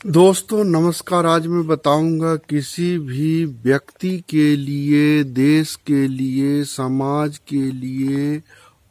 दोस्तों नमस्कार। आज मैं बताऊंगा किसी भी व्यक्ति के लिए, देश के लिए, समाज के लिए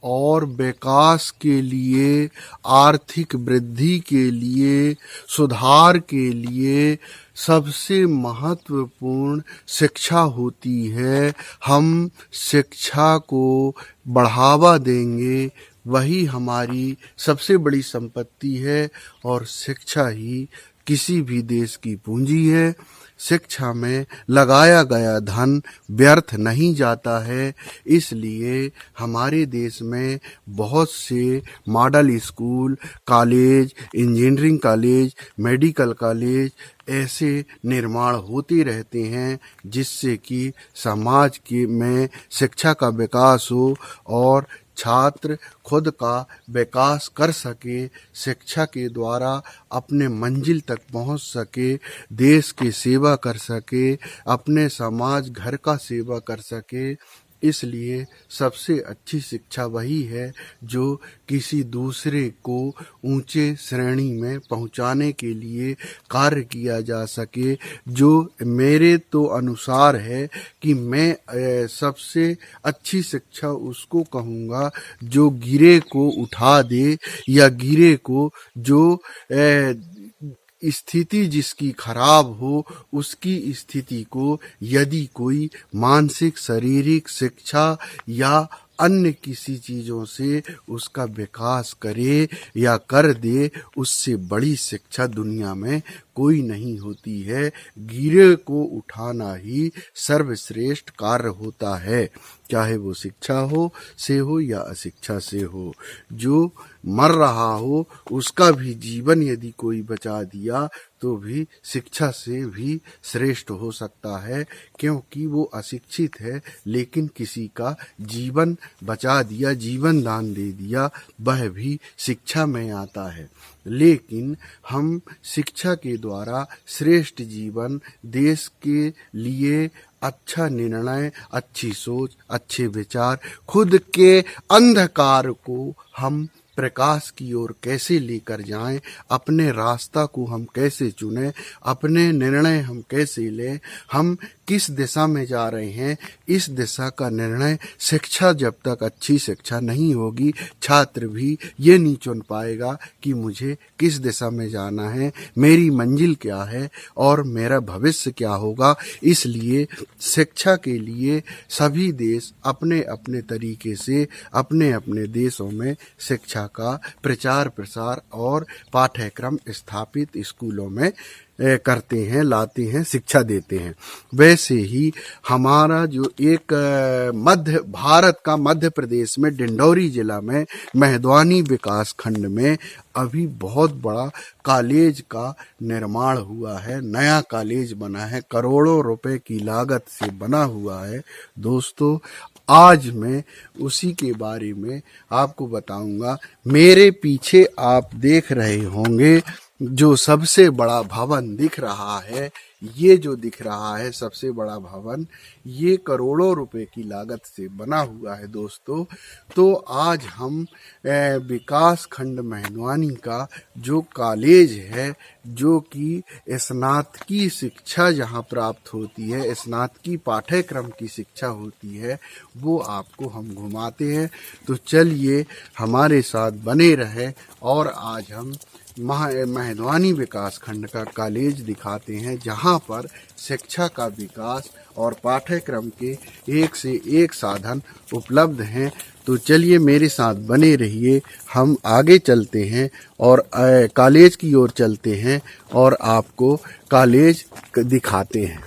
और विकास के लिए, आर्थिक वृद्धि के लिए, सुधार के लिए सबसे महत्वपूर्ण शिक्षा होती है। हम शिक्षा को बढ़ावा देंगे, वही हमारी सबसे बड़ी संपत्ति है और शिक्षा ही किसी भी देश की पूंजी है। शिक्षा में लगाया गया धन व्यर्थ नहीं जाता है, इसलिए हमारे देश में बहुत से model school, college, engineering college, medical college ऐसे निर्माण होते रहते हैं, जिससे कि समाज के में शिक्षा का विकास हो और छात्र खुद का विकास कर सके, शिक्षा के द्वारा अपने मंजिल तक पहुंच सके, देश की सेवा कर सके, अपने समाज घर का सेवा कर सके। इसलिए सबसे अच्छी शिक्षा वही है जो किसी दूसरे को ऊंचे श्रेणी में पहुंचाने के लिए कार्य किया जा सके। जो मेरे तो अनुसार है कि मैं सबसे अच्छी शिक्षा उसको कहूँगा जो गिरे को उठा दे, या गिरे को जो स्थिति जिसकी खराब हो उसकी स्थिति को यदि कोई मानसिक, शारीरिक शिक्षा या अन्य किसी चीज़ों से उसका विकास करे या कर दे, उससे बड़ी शिक्षा दुनिया में कोई नहीं होती है। गिरे को उठाना ही सर्वश्रेष्ठ कार्य होता है, चाहे वो शिक्षा हो से हो या अशिक्षा से हो। जो मर रहा हो उसका भी जीवन यदि कोई बचा दिया तो भी शिक्षा से भी श्रेष्ठ हो सकता है, क्योंकि वो अशिक्षित है लेकिन किसी का जीवन बचा दिया, जीवन दान दे दिया, वह भी शिक्षा में आता है। लेकिन हम शिक्षा के द्वारा श्रेष्ठ जीवन, देश के लिए अच्छा निर्णय, अच्छी सोच, अच्छे विचार, खुद के अंधकार को हम प्रकाश की ओर कैसे लेकर जाएं, अपने रास्ता को हम कैसे चुनें, अपने निर्णय हम कैसे लें, हम किस दिशा में जा रहे हैं, इस दिशा का निर्णय शिक्षा जब तक अच्छी शिक्षा नहीं होगी, छात्र भी ये नहीं चुन पाएगा कि मुझे किस दिशा में जाना है, मेरी मंजिल क्या है और मेरा भविष्य क्या होगा। इसलिए शिक्षा के लिए सभी देश अपने अपने तरीके से अपने अपने देशों में शिक्षा का प्रचार प्रसार और पाठ्यक्रम स्थापित स्कूलों में करते हैं, लाते हैं, शिक्षा देते हैं। वैसे ही हमारा जो एक मध्य भारत का मध्य प्रदेश में डिंडौरी जिला में मेहदवानी विकास खंड में अभी बहुत बड़ा कॉलेज का निर्माण हुआ है, नया कॉलेज बना है, करोड़ों रुपए की लागत से बना हुआ है। दोस्तों आज मैं उसी के बारे में आपको बताऊंगा। मेरे पीछे आप देख रहे होंगे जो सबसे बड़ा भवन दिख रहा है, ये जो दिख रहा है सबसे बड़ा भवन, ये करोड़ों रुपए की लागत से बना हुआ है। दोस्तों तो आज हम विकास खंड मेहदवानी का जो कॉलेज है, जो कि स्नातकी शिक्षा जहाँ प्राप्त होती है, स्नातकी पाठ्यक्रम की शिक्षा होती है, वो आपको हम घुमाते हैं। तो चलिए हमारे साथ बने रहे और आज हम मेहदवानी विकास खंड का कॉलेज दिखाते हैं, जहां पर शिक्षा का विकास और पाठ्यक्रम के एक से एक साधन उपलब्ध हैं। तो चलिए मेरे साथ बने रहिए, हम आगे चलते हैं और कॉलेज की ओर चलते हैं और आपको कॉलेज दिखाते हैं।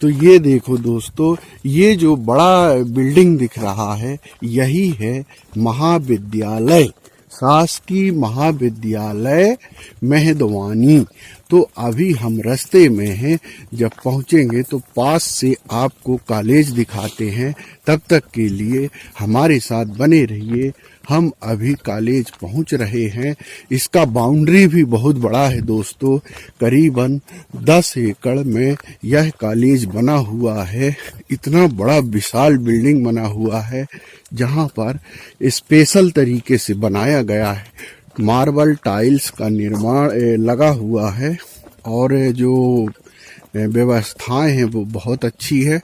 तो ये देखो दोस्तों, ये जो बड़ा बिल्डिंग दिख रहा है यही है महाविद्यालय, शासकीय महाविद्यालय मेहदवानी। तो अभी हम रास्ते में हैं, जब पहुंचेंगे तो पास से आपको कॉलेज दिखाते हैं। तब तक के लिए हमारे साथ बने रहिए। हम अभी कॉलेज पहुंच रहे हैं। इसका बाउंड्री भी बहुत बड़ा है दोस्तों, करीबन 10 एकड़ में यह कॉलेज बना हुआ है। इतना बड़ा विशाल बिल्डिंग बना हुआ है, जहां पर स्पेशल तरीके से बनाया गया है मार्बल टाइल्स का निर्माण लगा हुआ है और जो व्यवस्थाएं हैं वो बहुत अच्छी है।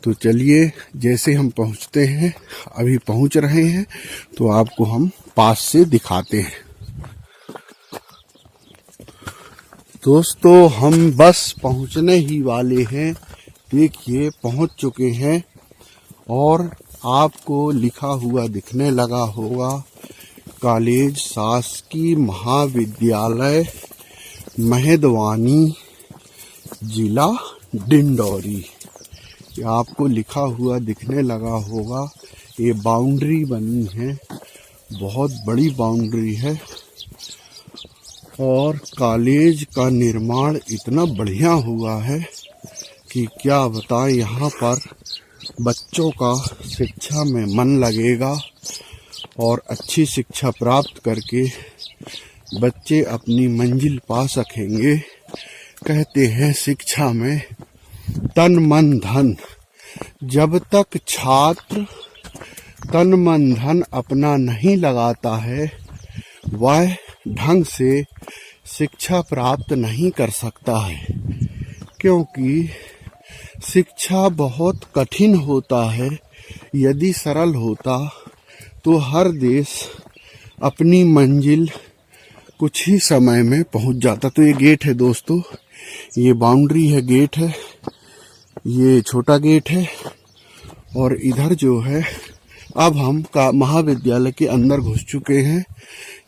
तो चलिए जैसे हम पहुंचते हैं, अभी पहुंच रहे हैं, तो आपको हम पास से दिखाते हैं। दोस्तों हम बस पहुंचने ही वाले हैं, देखिए पहुंच चुके हैं और आपको लिखा हुआ दिखने लगा होगा कॉलेज शासकीय महाविद्यालय मेहंदवानी जिला डिंडौरी। ये आपको लिखा हुआ दिखने लगा होगा। ये बाउंड्री बनी है, बहुत बड़ी बाउंड्री है और कॉलेज का निर्माण इतना बढ़िया हुआ है कि क्या बताएं। यहाँ पर बच्चों का शिक्षा में मन लगेगा और अच्छी शिक्षा प्राप्त करके बच्चे अपनी मंजिल पा सकेंगे। कहते हैं शिक्षा में तन मन धन, जब तक छात्र तन मन धन अपना नहीं लगाता है वह ढंग से शिक्षा प्राप्त नहीं कर सकता है, क्योंकि शिक्षा बहुत कठिन होता है। यदि सरल होता तो हर देश अपनी मंजिल कुछ ही समय में पहुंच जाता। तो ये गेट है दोस्तों, ये बाउंड्री है, गेट है, ये छोटा गेट है और इधर जो है अब हम का महाविद्यालय के अंदर घुस चुके हैं।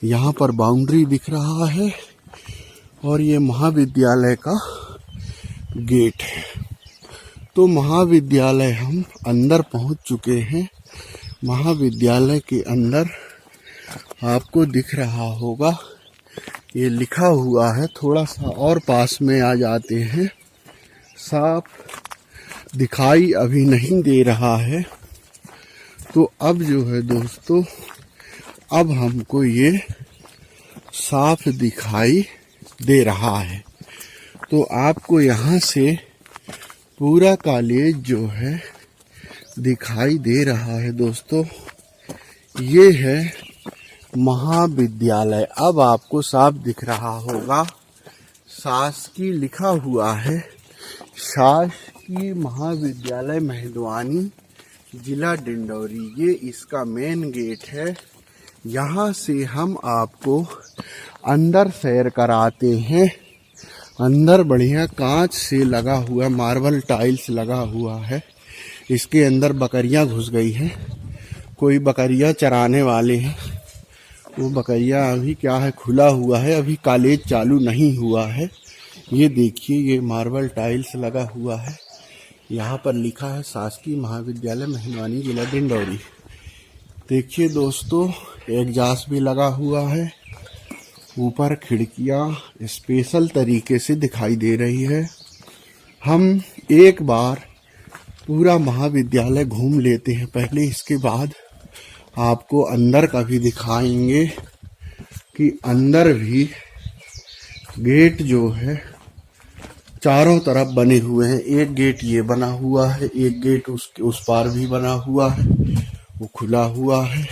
यहाँ पर बाउंड्री दिख रहा है और ये महाविद्यालय का गेट है। तो महाविद्यालय हम अंदर पहुंच चुके हैं। महाविद्यालय के अंदर आपको दिख रहा होगा ये लिखा हुआ है। थोड़ा सा और पास में आ जाते हैं, साफ दिखाई अभी नहीं दे रहा है। तो अब जो है दोस्तों, अब हमको ये साफ दिखाई दे रहा है। तो आपको यहाँ से पूरा कॉलेज जो है दिखाई दे रहा है दोस्तों। ये है महाविद्यालय। अब आपको साफ दिख रहा होगा, शासकीय लिखा हुआ है, शासकीय महाविद्यालय मेहंदवानी जिला डिंडौरी। ये इसका मेन गेट है। यहाँ से हम आपको अंदर सैर कराते हैं। अंदर बढ़िया कांच से लगा हुआ मार्बल टाइल्स लगा हुआ है। इसके अंदर बकरियां घुस गई हैं, कोई बकरियां चराने वाले हैं। वो बकरियां अभी क्या है, खुला हुआ है, अभी कॉलेज चालू नहीं हुआ है। ये देखिए ये मार्बल टाइल्स लगा हुआ है। यहाँ पर लिखा है शासकीय महाविद्यालय मेहंदवानी जिला डिंडौरी। देखिए दोस्तों एग्जास्ट भी लगा हुआ है, ऊपर खिड़कियां स्पेशल तरीके से दिखाई दे रही है। हम एक बार पूरा महाविद्यालय घूम लेते हैं पहले, इसके बाद आपको अंदर का भी दिखाएंगे कि अंदर भी गेट जो है चारों तरफ बने हुए हैं। एक गेट ये बना हुआ है, एक गेट उसके उस पार भी बना हुआ है, वो खुला हुआ है।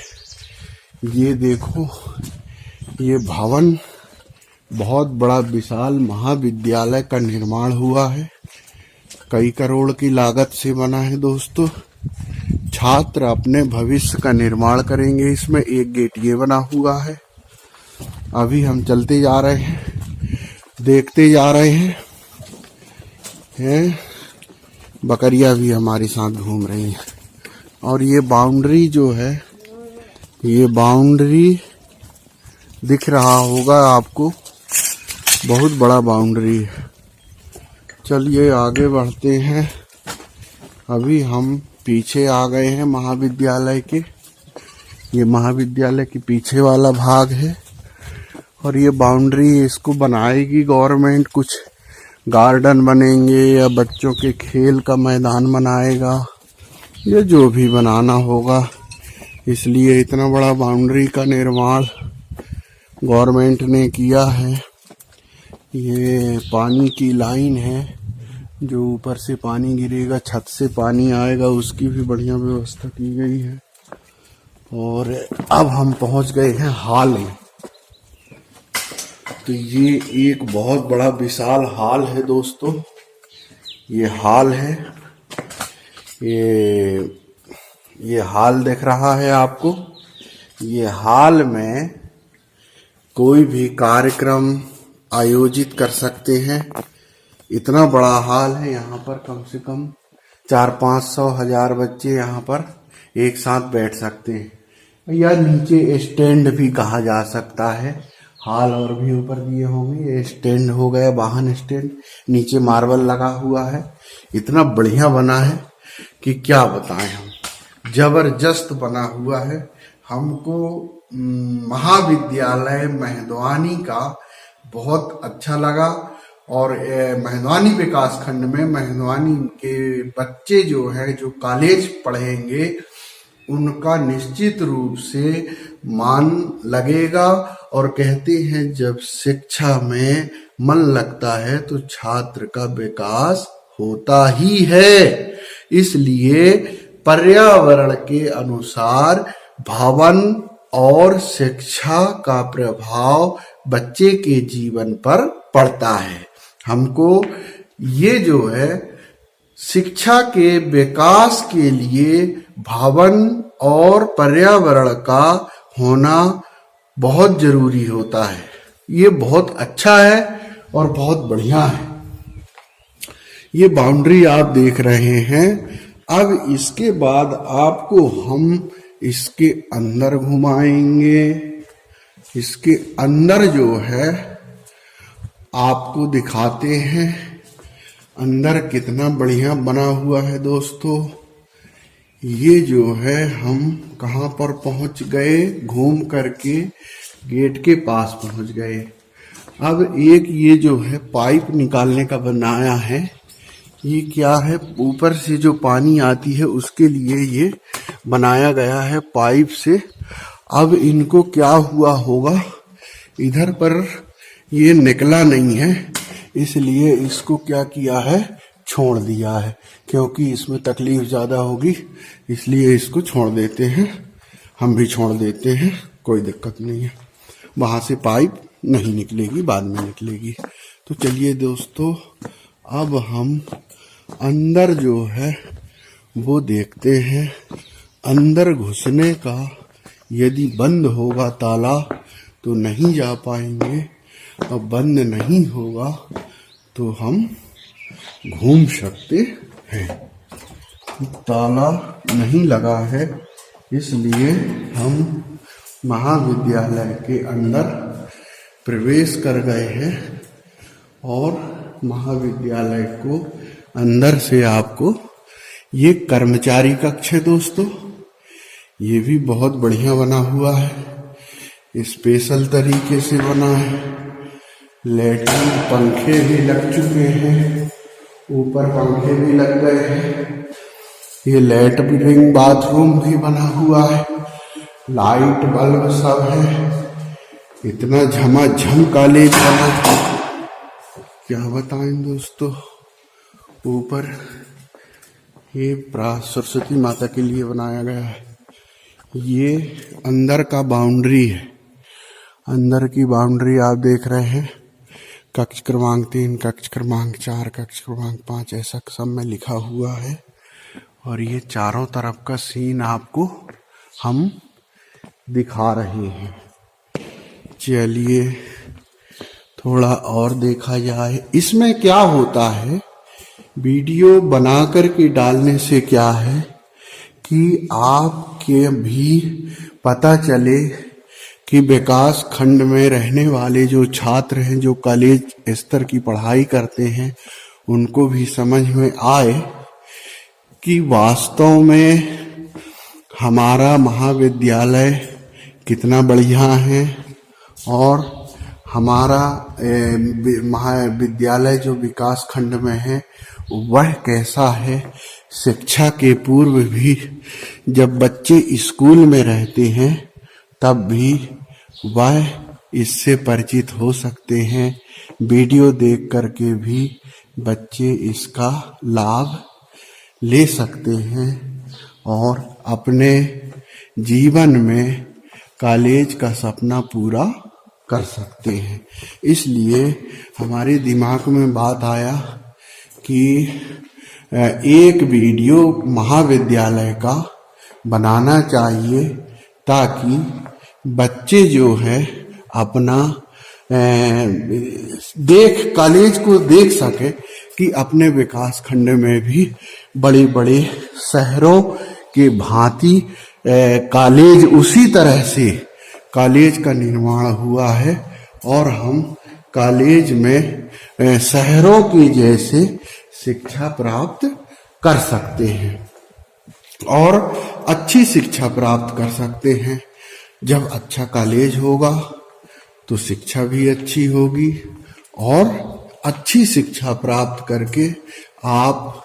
ये देखो ये भवन बहुत बड़ा विशाल महाविद्यालय का निर्माण हुआ है, कई करोड़ की लागत से बना है दोस्तों। छात्र अपने भविष्य का निर्माण करेंगे इसमें। एक गेट ये बना हुआ है। अभी हम चलते जा रहे हैं, देखते जा रहे हैं। बकरियां भी हमारे साथ घूम रही हैं। और ये बाउंड्री जो है, ये बाउंड्री दिख रहा होगा आपको, बहुत बड़ा बाउंड्री है। चलिए आगे बढ़ते हैं। अभी हम पीछे आ गए हैं महाविद्यालय के। ये महाविद्यालय के पीछे वाला भाग है और ये बाउंड्री इसको बनाएगी गवर्नमेंट। कुछ गार्डन बनेंगे या बच्चों के खेल का मैदान बनाएगा, ये जो भी बनाना होगा। इसलिए इतना बड़ा बाउंड्री का निर्माण गवर्नमेंट ने किया है। ये पानी की लाइन है, जो ऊपर से पानी गिरेगा, छत से पानी आएगा, उसकी भी बढ़िया व्यवस्था की गई है। और अब हम पहुंच गए हैं हॉल में। तो ये एक बहुत बड़ा विशाल हॉल है दोस्तों। ये हॉल है, ये हॉल दिख रहा है आपको। ये हॉल में कोई भी कार्यक्रम आयोजित कर सकते हैं। इतना बड़ा हॉल है, यहाँ पर कम से कम 400-500 बच्चे यहाँ पर एक साथ बैठ सकते हैं। या नीचे स्टैंड भी कहा जा सकता है। हॉल और भी ऊपर दिए होंगे। ये स्टैंड हो गया, वाहन स्टैंड। नीचे मार्बल लगा हुआ है। इतना बढ़िया बना है कि क्या बताएं हम, जबरदस्त बना हुआ है। हमको महाविद्यालय मेहंदवानी का बहुत अच्छा लगा। और मेहंदवानी विकास खंड में मेहंदवानी के बच्चे जो है, जो कॉलेज पढ़ेंगे, उनका निश्चित रूप से मान लगेगा। और कहते हैं जब शिक्षा में मन लगता है तो छात्र का विकास होता ही है। इसलिए पर्यावरण के अनुसार भवन और शिक्षा का प्रभाव बच्चे के जीवन पर पड़ता है। हमको ये जो है शिक्षा के विकास के लिए भवन और पर्यावरण का होना बहुत जरूरी होता है। ये बहुत अच्छा है और बहुत बढ़िया है। ये बाउंड्री आप देख रहे हैं। अब इसके बाद आपको हम इसके अंदर घुमाएंगे। इसके अंदर जो है आपको दिखाते हैं अंदर कितना बढ़िया बना हुआ है दोस्तों। ये जो है हम कहाँ पर पहुंच गए, घूम करके गेट के पास पहुंच गए। अब एक ये जो है पाइप निकालने का बनाया है। ये क्या है, ऊपर से जो पानी आती है उसके लिए ये बनाया गया है पाइप से। अब इनको क्या हुआ होगा, इधर पर ये निकला नहीं है, इसलिए इसको क्या किया है, छोड़ दिया है। क्योंकि इसमें तकलीफ ज़्यादा होगी, इसलिए इसको छोड़ देते हैं। हम भी छोड़ देते हैं, कोई दिक्कत नहीं है। वहाँ से पाइप नहीं निकलेगी, बाद में निकलेगी। तो चलिए दोस्तों, अब हम अंदर जो है वो देखते हैं। अंदर घुसने का यदि बंद होगा ताला तो नहीं जा पाएंगे, और बंद नहीं होगा तो हम घूम सकते हैं। ताला नहीं लगा है, इसलिए हम महाविद्यालय के अंदर प्रवेश कर गए हैं। और महाविद्यालय को अंदर से आपको, ये कर्मचारी कक्ष है दोस्तों। ये भी बहुत बढ़िया बना हुआ है, स्पेशल तरीके से बना है। लैट्रिन पंखे भी लग चुके हैं, ऊपर पंखे भी लग गए हैं। ये लैट्रिन बाथरूम भी बना हुआ है, लाइट बल्ब सब है। इतना झमाझम कॉलेज बना, क्या बताएं दोस्तों। ऊपर ये सरस्वती माता के लिए बनाया गया है। ये अंदर का बाउंड्री है। अंदर की बाउंड्री आप देख रहे हैं। कक्ष क्रमांक 3, कक्ष क्रमांक 4, कक्ष क्रमांक 5 ऐसा सब में लिखा हुआ है। और ये चारों तरफ का सीन आपको हम दिखा रहे हैं। चलिए थोड़ा और देखा जाए। इसमें क्या होता है, वीडियो बना करके डालने से क्या है कि आपके भी पता चले कि विकास खंड में रहने वाले जो छात्र हैं, जो कॉलेज स्तर की पढ़ाई करते हैं, उनको भी समझ में आए कि वास्तव में हमारा महाविद्यालय कितना बढ़िया है। और हमारा महाविद्यालय जो विकास खंड में है वह कैसा है। शिक्षा के पूर्व भी जब बच्चे स्कूल में रहते हैं तब भी वह इससे परिचित हो सकते हैं। वीडियो देख करके भी बच्चे इसका लाभ ले सकते हैं और अपने जीवन में कॉलेज का सपना पूरा कर सकते हैं। इसलिए हमारे दिमाग में बात आया कि एक वीडियो महाविद्यालय का बनाना चाहिए ताकि बच्चे जो है अपना कॉलेज को देख सके कि अपने विकास खंड में भी बड़े बड़े शहरों के भांति कॉलेज उसी तरह से कॉलेज का निर्माण हुआ है और हम कॉलेज में शहरों के जैसे शिक्षा प्राप्त कर सकते हैं और अच्छी शिक्षा प्राप्त कर सकते हैं। जब अच्छा कॉलेज होगा तो शिक्षा भी अच्छी होगी और अच्छी शिक्षा प्राप्त करके आप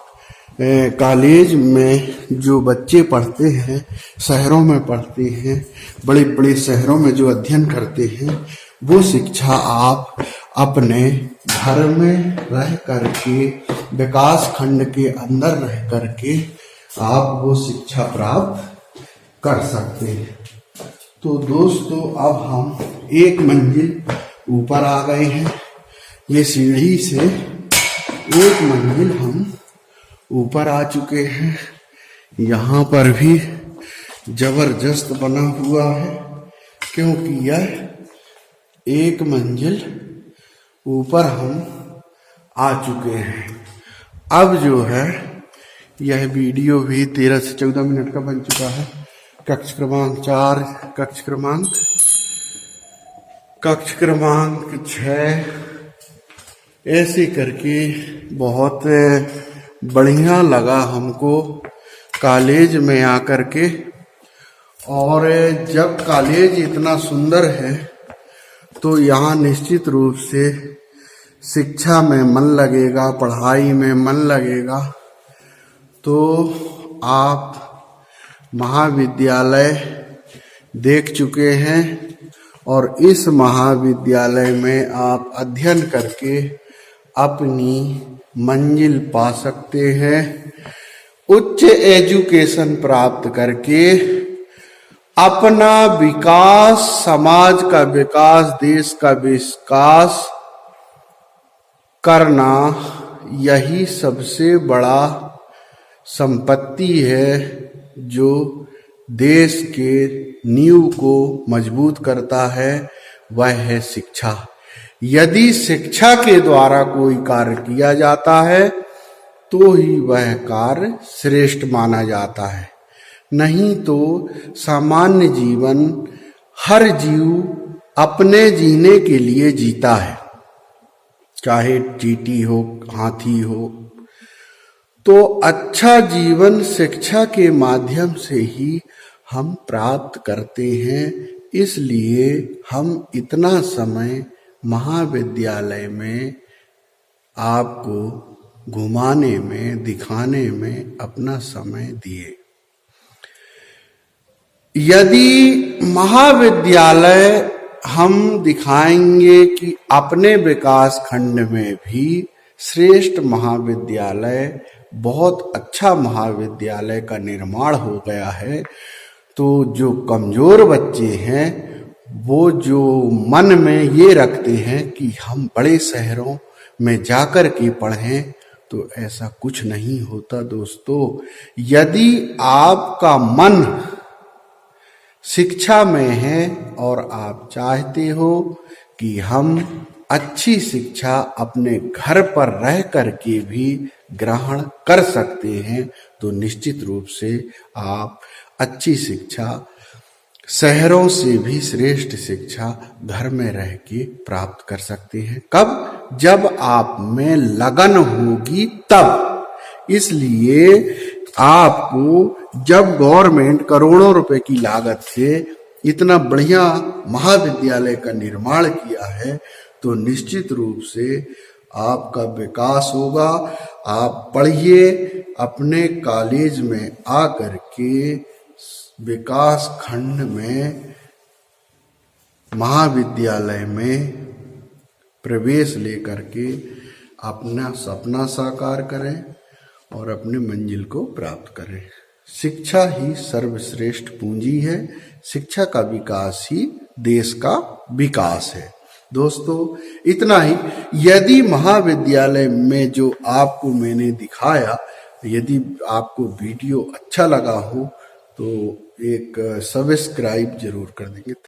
कॉलेज में जो बच्चे पढ़ते हैं, शहरों में पढ़ते हैं, बड़े बड़े शहरों में जो अध्ययन करते हैं, वो शिक्षा आप अपने घर में रह करके, विकास खंड के अंदर रह करके आप वो शिक्षा प्राप्त कर सकते हैं। तो दोस्तों, अब हम एक मंजिल ऊपर आ गए हैं। ये सीढ़ी से एक मंजिल हम ऊपर आ चुके हैं। यहाँ पर भी जबरदस्त बना हुआ है क्योंकि यह एक मंजिल ऊपर हम आ चुके हैं। अब जो है यह वीडियो भी 13 से 14 मिनट का बन चुका है। कक्ष क्रमांक 4, कक्ष क्रमांक 6 ऐसे करके बहुत बढ़िया लगा हमको कॉलेज में आकर के। और जब कॉलेज इतना सुंदर है तो यहाँ निश्चित रूप से शिक्षा में मन लगेगा, पढ़ाई में मन लगेगा। तो आप महाविद्यालय देख चुके हैं और इस महाविद्यालय में आप अध्ययन करके अपनी मंजिल पा सकते हैं। उच्च एजुकेशन प्राप्त करके अपना विकास, समाज का विकास, देश का विकास करना यही सबसे बड़ा संपत्ति है जो देश के नींव को मजबूत करता है, वह है शिक्षा। यदि शिक्षा के द्वारा कोई कार्य किया जाता है तो ही वह कार्य श्रेष्ठ माना जाता है, नहीं तो सामान्य जीवन हर जीव अपने जीने के लिए जीता है, चाहे चींटी हो, हाथी हो। तो अच्छा जीवन शिक्षा के माध्यम से ही हम प्राप्त करते हैं। इसलिए हम इतना समय महाविद्यालय में आपको घुमाने में, दिखाने में अपना समय दिए। यदि महाविद्यालय हम दिखाएंगे कि अपने विकास खंड में भी श्रेष्ठ महाविद्यालय, बहुत अच्छा महाविद्यालय का निर्माण हो गया है, तो जो कमजोर बच्चे हैं वो जो मन में ये रखते हैं कि हम बड़े शहरों में जाकर के पढ़ें, तो ऐसा कुछ नहीं होता दोस्तों। यदि आपका मन शिक्षा में है और आप चाहते हो कि हम अच्छी शिक्षा अपने घर पर रह करके भी ग्रहण कर सकते हैं, तो निश्चित रूप से आप अच्छी शिक्षा, शहरों से भी श्रेष्ठ शिक्षा घर में रह के प्राप्त कर सकते हैं। कब? जब आप में लगन होगी तब। इसलिए आपको जब गवर्नमेंट करोड़ों रुपए की लागत से इतना बढ़िया महाविद्यालय का निर्माण किया है, तो निश्चित रूप से आपका विकास होगा। आप पढ़िए, अपने कॉलेज में आकर के विकास खंड में, महाविद्यालय में प्रवेश लेकर के अपना सपना साकार करें और अपने मंजिल को प्राप्त करें। शिक्षा ही सर्वश्रेष्ठ पूंजी है। शिक्षा का विकास ही देश का विकास है। दोस्तों इतना ही। यदि महाविद्यालय में जो आपको मैंने दिखाया, यदि आपको वीडियो अच्छा लगा हो तो एक सब्सक्राइब जरूर कर देंगे।